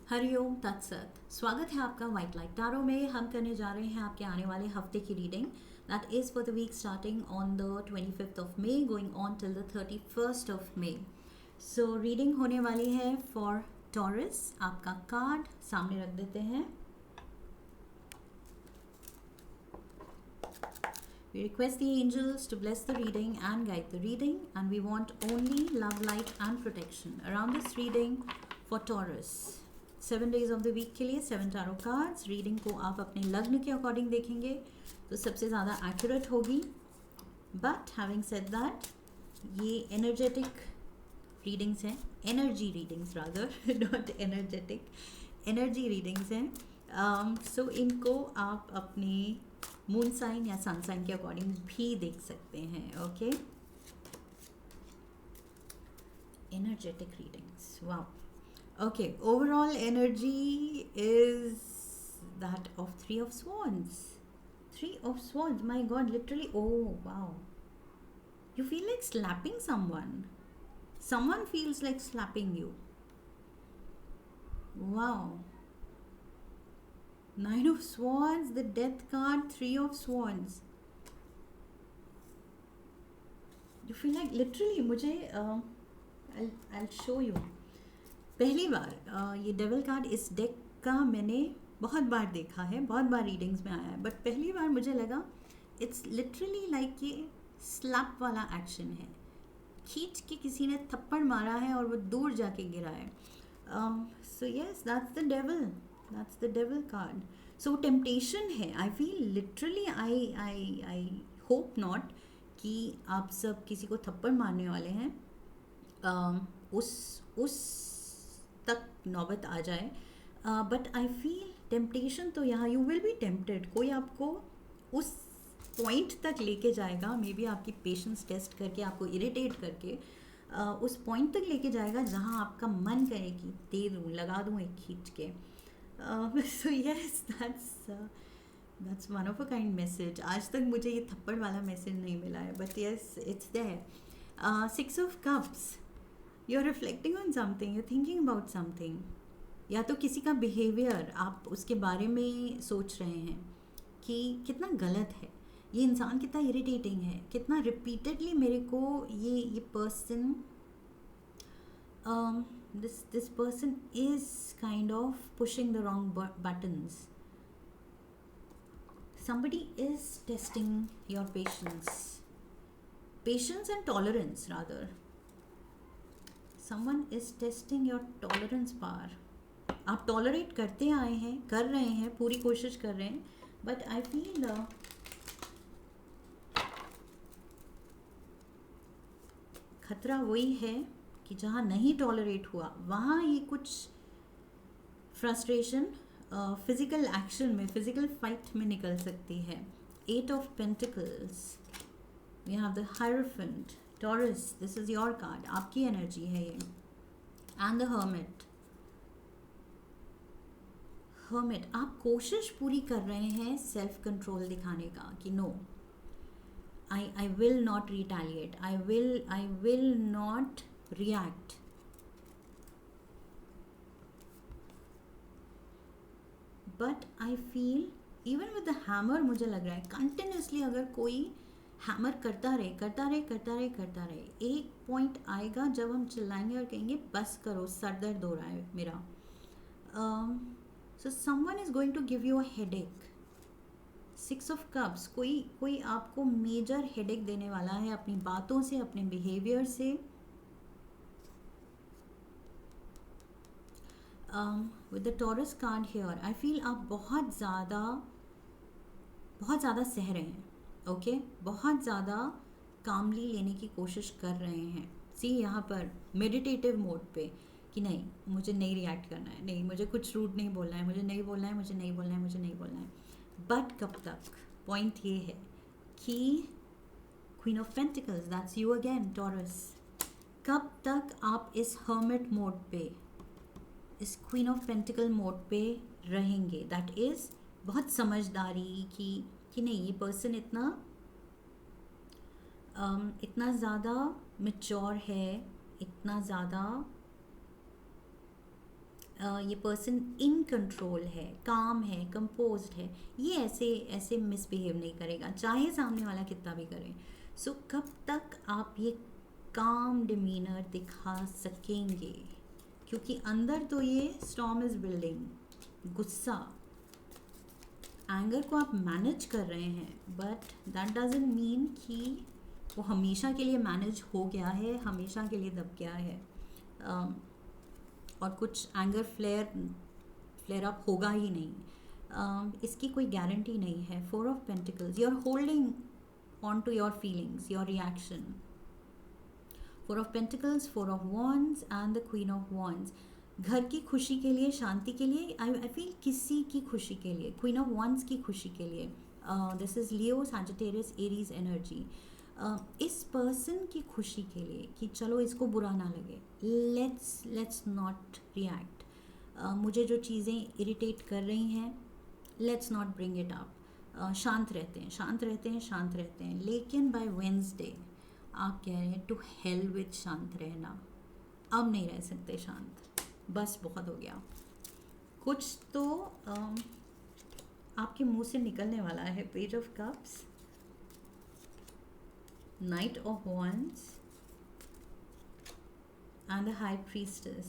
हरिओम तत्सत। स्वागत है आपका वाइट लाइट टारो में। हम करने जा रहे हैं आपके आने वाले हफ्ते की reading that is for the week starting on the 25th of May going on till the 31st of May. So reading होने वाली है फॉर टॉरस। आपका कार्ड सामने रख देते हैं। We request the angels to bless the reading and guide the reading, and we want only love, light, and protection around this reading for Taurus. 7 days of the week के लिए 7 tarot cards. Reading को आप अपने लग्न के according देखेंगे तो सबसे ज़्यादा एक्यूरेट होगी। बट हैविंग सेड दैट, ये एनर्जेटिक रीडिंग्स हैं, energy readings rather, not energetic, energy readings हैं। सो इनको आप अपने मून साइन या सन साइन के अकॉर्डिंग भी देख सकते हैं। Okay, energetic readings, wow. Okay, overall energy is that of Three of Swords. Three of Swords, my god, literally, oh wow. You feel like slapping someone. Someone feels like slapping you. Wow. Nine of Swords, the Death card, Three of Swords. You feel like literally, मुझे I'll show you. पहली बार ये devil card इस deck का मैंने बहुत बार देखा है, बहुत बार रीडिंग्स में आया है, बट पहली बार मुझे लगा इट्स लिटरली लाइक ये स्लैप वाला एक्शन है। खींच के किसी ने थप्पड़ मारा है और वो दूर जाके गिरा है। So yes, that's the devil card. So temptation है। I feel literally, I hope not कि आप सब किसी को थप्पड़ मारने वाले हैं। उस तक नौबत आ जाए। बट आई फील टेम्पटेशन तो यहाँ, यू विल बी टेम्पटेड। कोई आपको उस पॉइंट तक लेके जाएगा, मे बी आपकी पेशेंस टेस्ट करके, आपको इरिटेट करके उस पॉइंट तक लेके जाएगा जहाँ आपका मन करे कि दे दूँ, लगा दूँ एक खींच के। सो yes, that's one of a kind message. आज तक मुझे ये थप्पड़ वाला मैसेज नहीं मिला है, but yes, it's there. 6 of cups, you are reflecting on something, you thinking about something. या तो किसी का बिहेवियर, आप उसके बारे में सोच रहे हैं कि कितना गलत है, ये इंसान कितना इरिटेटिंग है, कितना रिपीटेडली मेरे को ये person, this person is kind of pushing the wrong buttons. somebody is testing your patience and tolerance rather. Someone is testing your tolerance power. आप टॉलरेट करते आए हैं, कर रहे हैं, पूरी कोशिश कर रहे हैं, बट आई फील खतरा वही है कि जहाँ नहीं टॉलरेट हुआ वहाँ ये कुछ फ्रस्ट्रेशन फिजिकल एक्शन में, फिजिकल फाइट में निकल सकती है। 8 of pentacles, we have the hierophant. Taurus, this is your card, आपकी एनर्जी है ये। And the hermit. आप कोशिश पूरी कर रहे हैं सेल्फ कंट्रोल दिखाने का कि no, I will not retaliate, I will not react. But I feel even with the hammer, मुझे लग रहा है कंटिन्यूसली अगर कोई हैमर करता रहे, एक पॉइंट आएगा जब हम चिल्लाएंगे और कहेंगे बस करो, सर दर्द हो रहा है मेरा। So someone is going to give you a headache. 6 of cups, कोई आपको मेजर हेडेक देने वाला है अपनी बातों से, अपने बिहेवियर से। With the taurus card here, I feel आप बहुत ज़्यादा सह रहे हैं। ओके, बहुत ज़्यादा कामली लेने की कोशिश कर रहे हैं। सी यहाँ पर मेडिटेटिव मोड पे कि नहीं, मुझे नहीं रिएक्ट करना है, नहीं मुझे कुछ रूड नहीं बोलना है, मुझे नहीं बोलना है। बट कब तक? पॉइंट ये है कि queen of pentacles, that's you again taurus. कब तक आप इस हर्मिट मोड पे, इस क्वीन ऑफ पेंटिकल मोड पे रहेंगे? दैट इज़ बहुत समझदारी कि नहीं, ये पर्सन इतना ज़्यादा मैच्योर है, इतना ज़्यादा ये पर्सन इन कंट्रोल है, काम है, कंपोज्ड है, ये ऐसे ऐसे मिसबिहेव नहीं करेगा चाहे सामने वाला कितना भी करे. सो कब तक आप ये काम डिमीनर दिखा सकेंगे, क्योंकि अंदर तो ये स्टॉर्म इज बिल्डिंग. गुस्सा, एंगर को आप मैनेज कर रहे हैं, बट दैट डजंट मीन कि वो हमेशा के लिए मैनेज हो गया है, हमेशा के लिए दब गया है. और कुछ एंगर फ्लेयर अप होगा ही नहीं. इसकी कोई गारंटी नहीं है. 4 of pentacles, you are holding on to your feelings, your reaction. 4 of pentacles, 4 of wands and the queen of wands. घर की खुशी के लिए, शांति के लिए, आई फील किसी की खुशी के लिए, क्वीन ऑफ वॉन्ड्स की खुशी के लिए. This is Leo, Sagittarius, Aries energy. इस पर्सन की खुशी के लिए कि चलो इसको बुरा ना लगे, लेट्स नॉट रिएक्ट. मुझे जो चीज़ें इरिटेट कर रही हैं, let's not bring it up. शांत रहते हैं, शांत रहते हैं, शांत रहते हैं. लेकिन बाय वेंसडे आप कह रहे हैं टू हेल विद शांत रहना, अब नहीं रह सकते शांत, बस बहुत हो गया. कुछ तो आपके मुंह से निकलने वाला है. Page of cups, Knight of Wands and the High Priestess.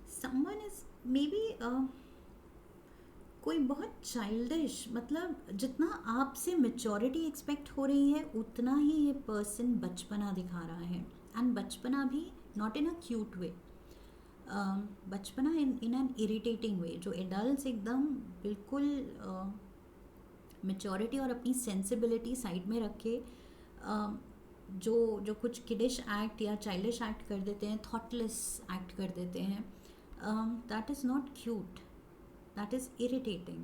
Someone is maybe कोई बहुत चाइल्डिश, मतलब जितना आपसे मेच्योरिटी एक्सपेक्ट हो रही है उतना ही ये पर्सन बचपना दिखा रहा है. एंड बचपना भी नॉट इन अ क्यूट वे, बचपना इन एन इरिटेटिंग वे, जो एडल्ट एकदम बिल्कुल मेच्योरिटी और अपनी सेंसिबिलिटी साइड में रख के जो कुछ किडिश एक्ट या चाइल्डिश एक्ट कर देते हैं, थॉटलेस एक्ट कर देते हैं, that is not cute, that is irritating,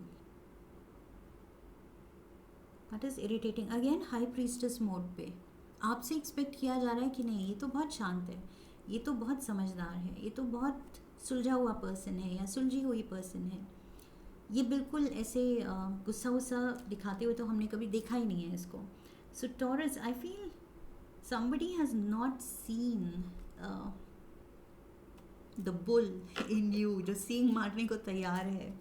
that is irritating. Again high priestess mode पे आपसे एक्सपेक्ट किया जा रहा है कि नहीं, ये तो बहुत शांत है, ये तो बहुत समझदार है, ये तो बहुत सुलझा हुआ पर्सन है या सुलझी हुई पर्सन है. ये बिल्कुल ऐसे गुस्सा वुस्सा दिखाते हुए तो हमने कभी देखा ही नहीं है इसको. So Taurus, I feel somebody has not seen the bull in you, जो सींग मारने को तैयार है.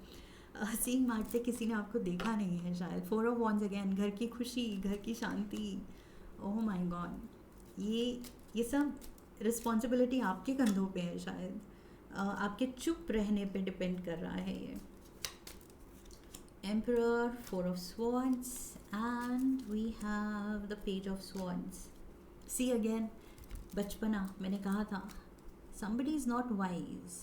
सींग मारते किसी ने आपको देखा नहीं है शायद. 4 ऑफ वॉन्ड्स अगेन, घर की खुशी, घर की शांति. ओह माय गॉड, ये सब रिस्पॉन्सिबिलिटी आपके कंधों पे है शायद. आपके चुप रहने पे डिपेंड कर रहा है ये. Emperor, 4 of swords and we have the page of swords. See again, बचपना, मैंने कहा था somebody is not wise.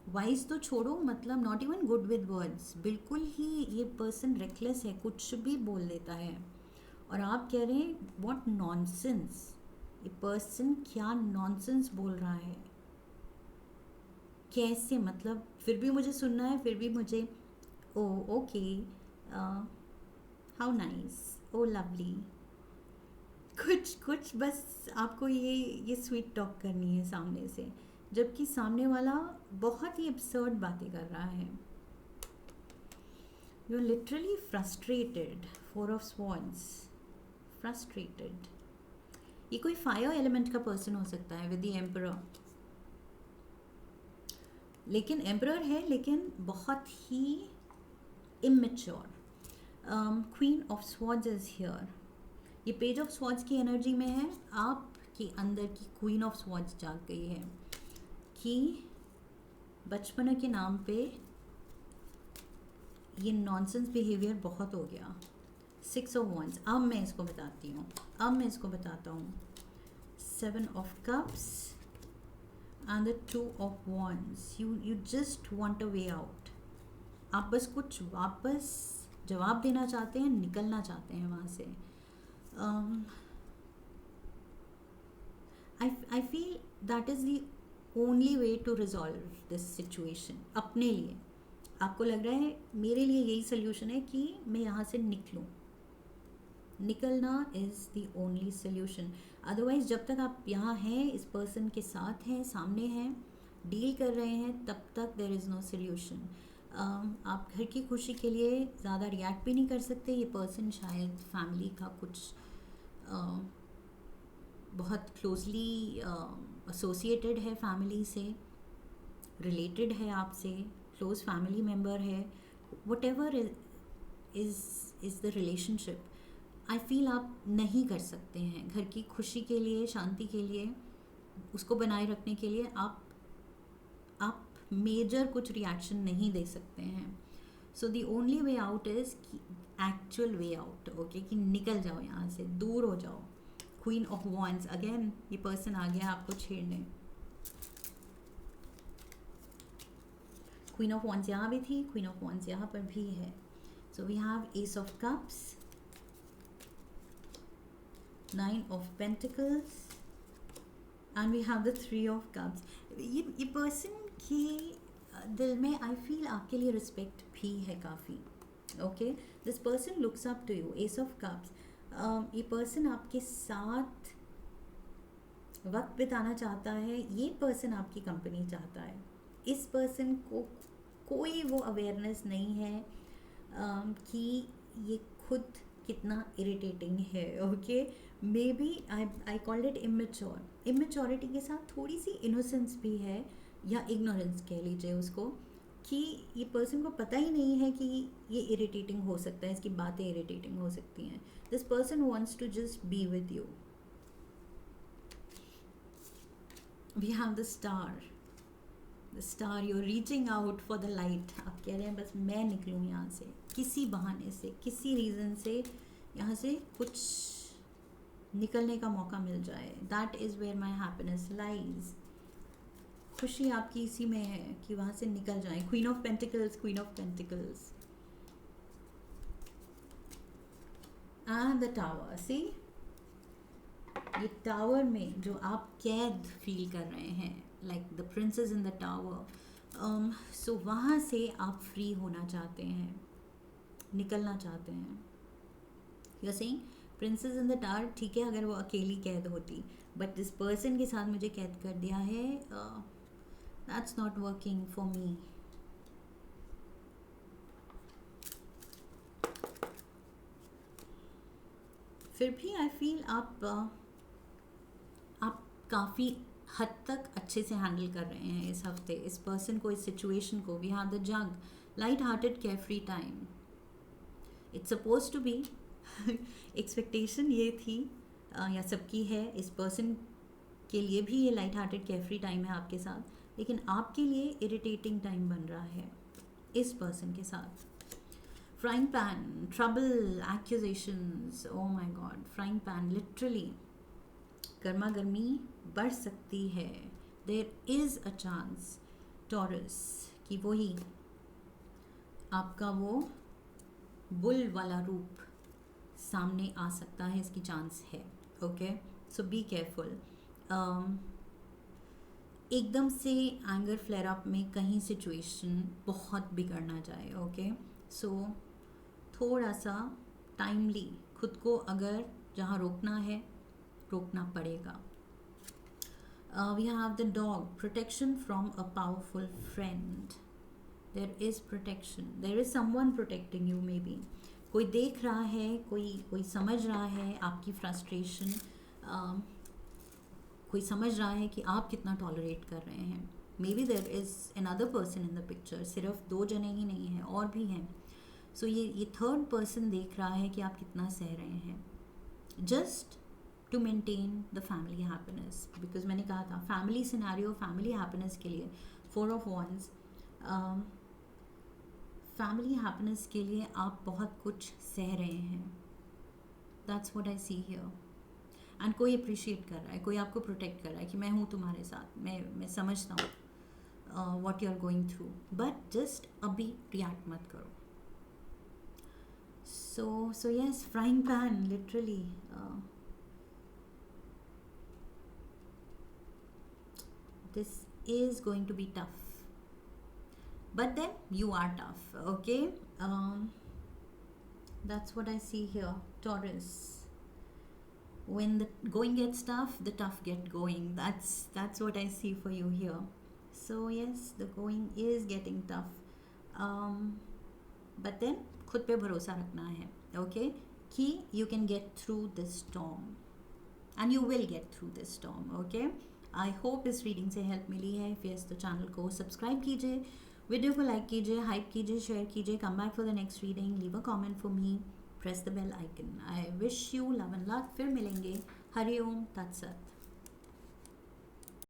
Wise तो छोड़ो, मतलब not even good with words, बिल्कुल ही ये पर्सन रेकलेस है, कुछ भी बोल देता है. और आप कह रहे हैं व्हाट नॉनसेंस, ये पर्सन क्या नॉनसेंस बोल रहा है, कैसे, मतलब फिर भी मुझे सुनना है, फिर भी मुझे oh okay, how nice, oh lovely, कुछ बस आपको ये स्वीट टॉक करनी है सामने से, जबकि सामने वाला बहुत ही absurd बातें कर रहा है. You are literally frustrated. 4 of swords, frustrated. ये कोई फायर एलिमेंट का पर्सन हो सकता है विद द एम्परर. लेकिन एम्परर है, लेकिन बहुत ही immature. Queen of swords is here. ये पेज ऑफ स्वॉर्ड्स की एनर्जी में है. आपके अंदर की क्वीन ऑफ स्वॉर्ड्स जाग गई है कि बचपन के नाम पे ये नॉनसेंस बिहेवियर बहुत हो गया. 6 ऑफ वॉन्ड्स, अब मैं इसको बताती हूँ, अब मैं इसको बताता हूँ. 7 of cups and the 2 of wands. You just want a way out. आप बस कुछ वापस जवाब देना चाहते हैं, निकलना चाहते हैं वहाँ से. I feel that is the only way to resolve this situation. अपने लिए आपको लग रहा है मेरे लिए यही सोल्यूशन है कि मैं यहाँ से निकलूँ. निकलना is the only solution. Otherwise जब तक आप यहाँ हैं, इस पर्सन के साथ हैं, सामने हैं, डील कर रहे हैं, तब तक there is no solution. आप घर की खुशी के लिए ज़्यादा रिएक्ट भी नहीं कर सकते. ये पर्सन शायद फैमिली का कुछ बहुत क्लोजली एसोसिएटेड है, फैमिली से रिलेटेड है, आपसे क्लोज फैमिली मेम्बर है. What ever is the relationship, I feel आप नहीं कर सकते हैं घर की खुशी के लिए, शांति के लिए, उसको बनाए रखने के लिए. आप मेजर कुछ रिएक्शन नहीं दे सकते हैं. So the only way out is actual way out. Okay, कि निकल जाओ यहाँ से, दूर हो जाओ. क्वीन ऑफ वॉन्ड्स, अगेन ये पर्सन आ गया आपको छेड़ने. क्वीन ऑफ वॉन्ड्स यहाँ भी थी, क्वीन ऑफ वॉन्ड्स यहाँ पर भी है. So we have ace of cups, nine of pentacles, and we have the three of cups. ये पर्सन के दिल में आई फील आपके लिए रिस्पेक्ट भी है काफ़ी. Okay, this person looks up to you. Ace of cups, ये पर्सन आपके साथ वक्त बिताना चाहता है. ये पर्सन आपकी कंपनी चाहता है. इस पर्सन को कोई वो अवेयरनेस नहीं है कि ये खुद कितना इरिटेटिंग है. Okay, maybe I called it immature. Immaturity के साथ थोड़ी सी इनोसेंस भी है, या इग्नोरेंस कह लीजिए उसको, कि ये पर्सन को पता ही नहीं है कि ये इरिटेटिंग हो सकता है, इसकी बातें इरिटेटिंग हो सकती हैं. This person wants to just be with you. We have the star. The star, you are reaching out for the light. आप कह रहे हैं बस मैं निकलूँ यहाँ से, किसी बहाने से, किसी रीज़न से यहाँ से कुछ निकलने का मौका मिल जाए. That is where my happiness lies. खुशी आपकी इसी में है कि वहाँ से निकल जाए. Queen of pentacles, queen of pentacles and the tower. See, ये टावर में जो आप कैद फील कर रहे हैं, like the princess in the tower, so वहाँ से आप फ्री होना चाहते हैं, निकलना चाहते हैं. You are saying princess in the tower, ठीक है अगर वो अकेली कैद होती, बट दिस पर्सन के साथ मुझे कैद कर दिया है. That's not working for me. फिर भी आई फील आप काफ़ी हद तक अच्छे से हैंडल कर रहे हैं इस हफ्ते इस पर्सन को, इस सिचुएशन को. We have the young, light hearted carefree time. It's suppose to be. Expectation ये थी या सबकी है, इस पर्सन के लिए भी ये light hearted carefree time है आपके साथ, लेकिन आपके लिए इरिटेटिंग टाइम बन रहा है इस पर्सन के साथ. Frying pan, trouble, accusations, oh my god. Frying pan, literally गर्मा गर्मी बढ़ सकती है. There is a chance Taurus कि वही आपका वो बुल वाला रूप सामने आ सकता है, इसकी चांस है. Okay, so be careful. एकदम से एंगर फ्लेयर अप में कहीं सिचुएशन बहुत बिगड़ ना जाए. ओके, सो थोड़ा सा टाइमली खुद को अगर जहाँ रोकना है रोकना पड़ेगा. We have the dog, protection from a powerful friend. There is protection, there is someone protecting you. Maybe कोई देख रहा है, कोई समझ रहा है आपकी फ्रस्ट्रेशन, कोई समझ रहा है कि आप कितना टॉलरेट कर रहे हैं. Maybe there is another person in the picture. सिर्फ दो जने ही नहीं हैं, और भी हैं. सो ये थर्ड पर्सन देख रहा है कि आप कितना सह रहे हैं, just to maintain the family happiness. Because मैंने कहा था फैमिली सिनेरियो, फैमिली हैप्पीनेस के लिए, 4 ऑफ वॉन्ड्स, फैमिली हैप्पीनेस के लिए आप बहुत कुछ सह रहे हैं. That's what I see here. And कोई अप्रिशिएट कर रहा है, कोई आपको प्रोटेक्ट कर रहा है कि मैं हूँ तुम्हारे साथ, मैं समझता हूँ what you are going through, but just अभी रिएक्ट मत करो. So yes, frying pan, literally. This is going to be tough, but then you are tough. Okay, that's what I see here, Taurus. When the going gets tough, the tough get going. That's what I see for you here. So yes, the going is getting tough. But then खुद पे भरोसा रखना है, okay, कि you can get through this storm and you will get through this storm, okay. I hope इस reading से help मिली है। फिर तो चैनल को सब्सक्राइब कीजिए, वीडियो को लाइक कीजिए, हाइप कीजिए, शेयर कीजिए, come back for the next reading, leave a comment for me, press the bell icon. I wish you love and luck. फिर मिलेंगे। हरि ओम तत्सत।